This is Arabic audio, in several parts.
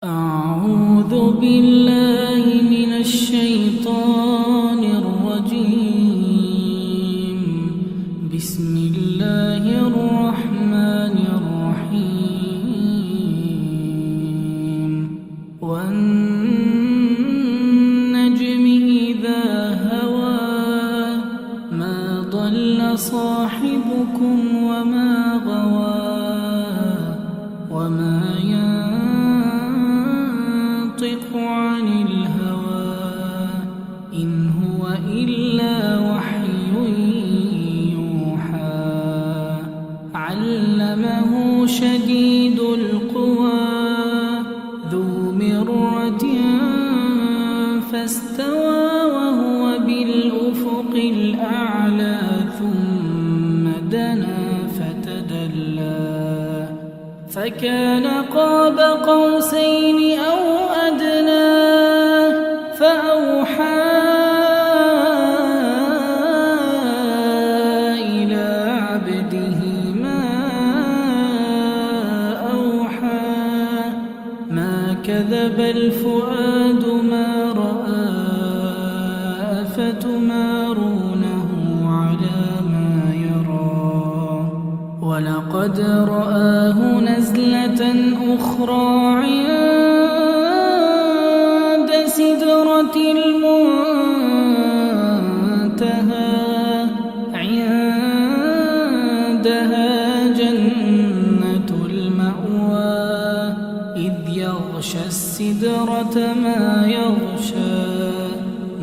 أعوذ بالله من الشيطان الرجيم. بسم الله الرحمن الرحيم. والنجم إذا هوى ما ضل صاحبكم وما غوى وما ينطق عن الهوى إن هو إلا وحي يوحى. علمه شديد القوى ذو مرة فاستوى وهو بالأفق الأعلى ثم دنا فتدلى فكان قاب قوسين أو أدنى فأوحى إلى عبده ما أوحى. ما كذب الفؤاد ما رأى أفتمارونه على ما يرى. ولقد رآه نزلة أخرى عند سدرة المنتهى عندها جنة المأوى إذ يغشى السدرة ما يغشى.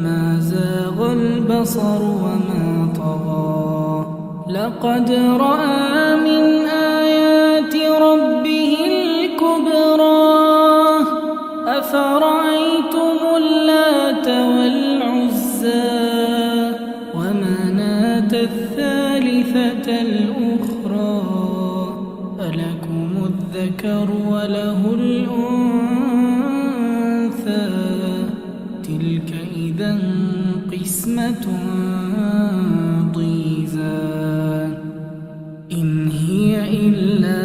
ما زاغ البصر وما طغى. لقد رأى من آيات ربه الكبرى. أفرأيتم اللات والعزى ومناة الثالثة الأخرى. ألكم الذكر وله الأنثى تلك إذا قسمة ضيزى. إن هي إلا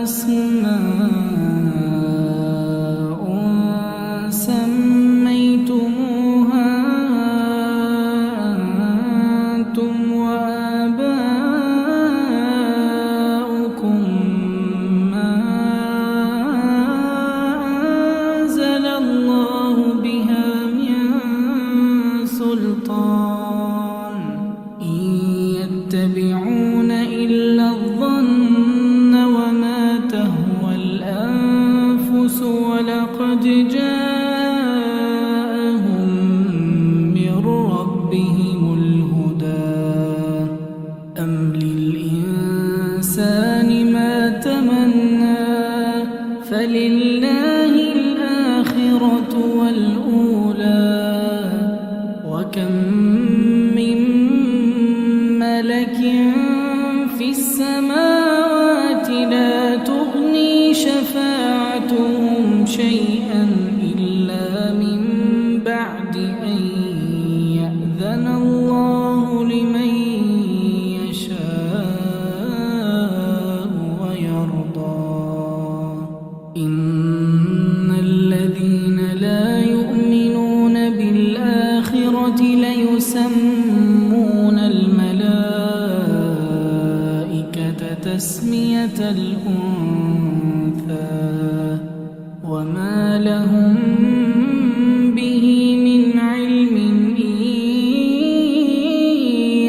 أسماء سميتموها أنتم وآباؤكم ما أنزل الله بها من سلطان إن يتبعون إلا الظن وما تهوى الأنفس ولقد جاءهم من ربهم الهدى. أم للإنسان ما تمنى فلله الآخرة والأولى. وكم من ملك في السماوات لا تغني شفاعتهم شيئا إلا من بعد أن يأذن الله لمن يشاء ويرضى. إن الذين لا يؤمنون بالآخرة ليسمون الملائكة تسمية الأنثى وما لهم به من علم إن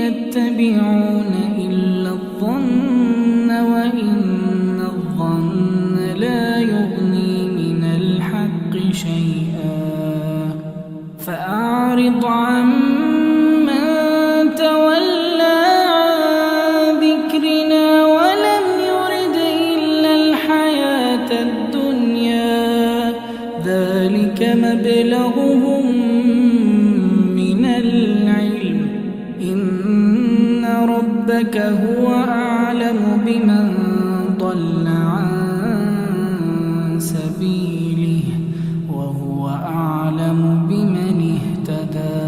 يتبعون إلا الظن وإن الظن لا يغني من الحق شيئا. فأعرض عمن تولى عن ذكرنا ولم يرد إلا الحياة الدنيا. ذلك مبلغهم من العلم. إن ربك هو أعلم بمن ضل عن سبيله وهو أعلم بمن اهتدى.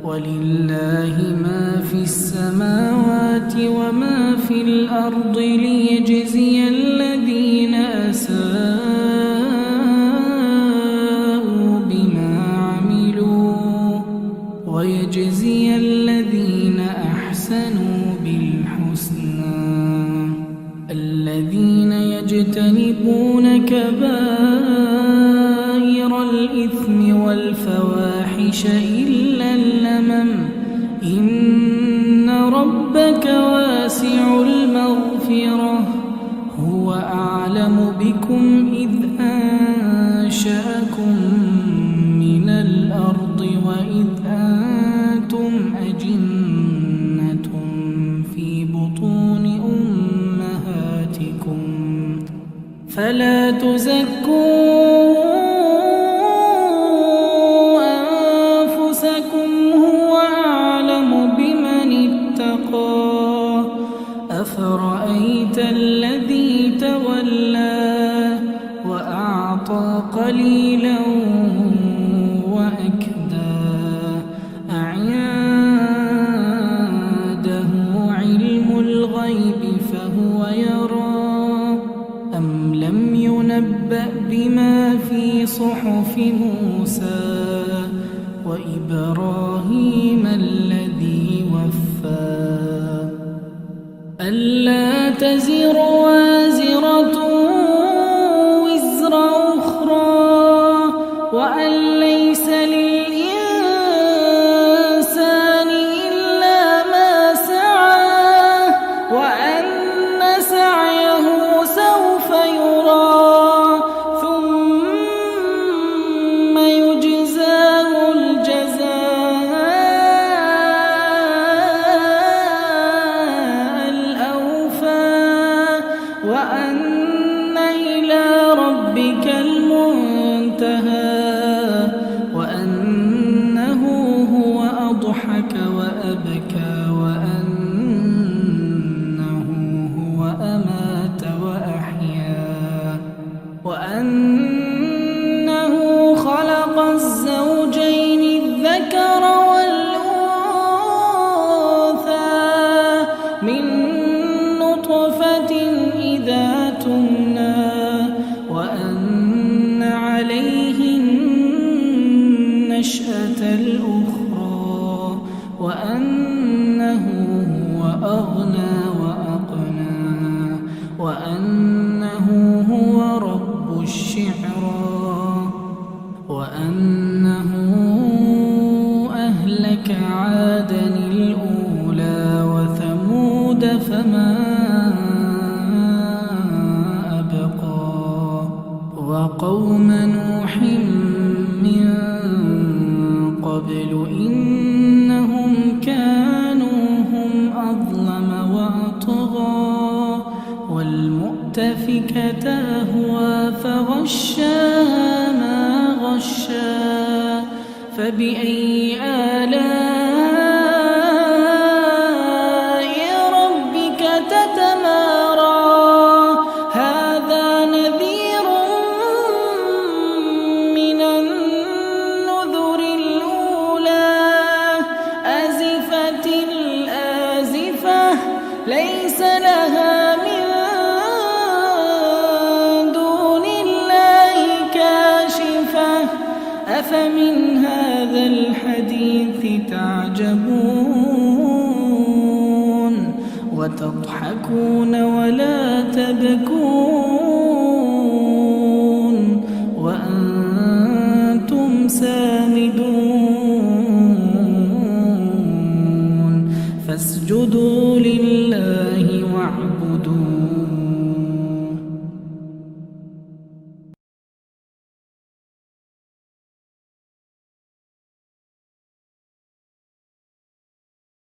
ولله ما في السماوات وما في الأرض ليجزي الذين بالحسنى الذين يجتنبون كبائر الإثم والفواحش إلا اللمم إن ربك واسع المغفرة هو أعلم بكم إذ أنشأكم من الأرض وإذ أنتم أجنة في بطون أمهاتكم فلا تزكوا أنفسكم هو أعلم بمن اتقى أفرأيت الذي تولى وأعطى قليلا وأكدى أعنده علم الغيب فهو يرى أم لم ينبأ بما في صحف موسى وإبراهيم الذي وفى ألا تزر وازرة وزر أخرى وأن ليس للإنسان إلا ما سعى وأن سعيه سوف يرى ثم يجزاه الجزاء الأوفى وأن إلى ربك المنتهى وأنه هو أضحك وأبكى وأنه هو أمات وأحيا وأنه خلق الزوجين الذكر والأنثى من نطفة إذا تمنى وأن عليه النشأة الأخرى وأنه هو أغنى وأقنى وأنه هو رب الشعرى وأنه أهلك عادا الأولى وثمود فما أبقى وقوم نوح من قبل إنهم كانوا هم أظلم وأطغى والمؤتفكة أهوى فغشاها ما غشا فبأي آلاء ربك تتمارى هذا نذير من النذر الأولى أزفت الآزفة ليس لها من دون الله كاشفة أفمن هذا الحديث تعجبون وتضحكون ولا تبكون وأنتم سامدون فاسجدوا لله واعبدوا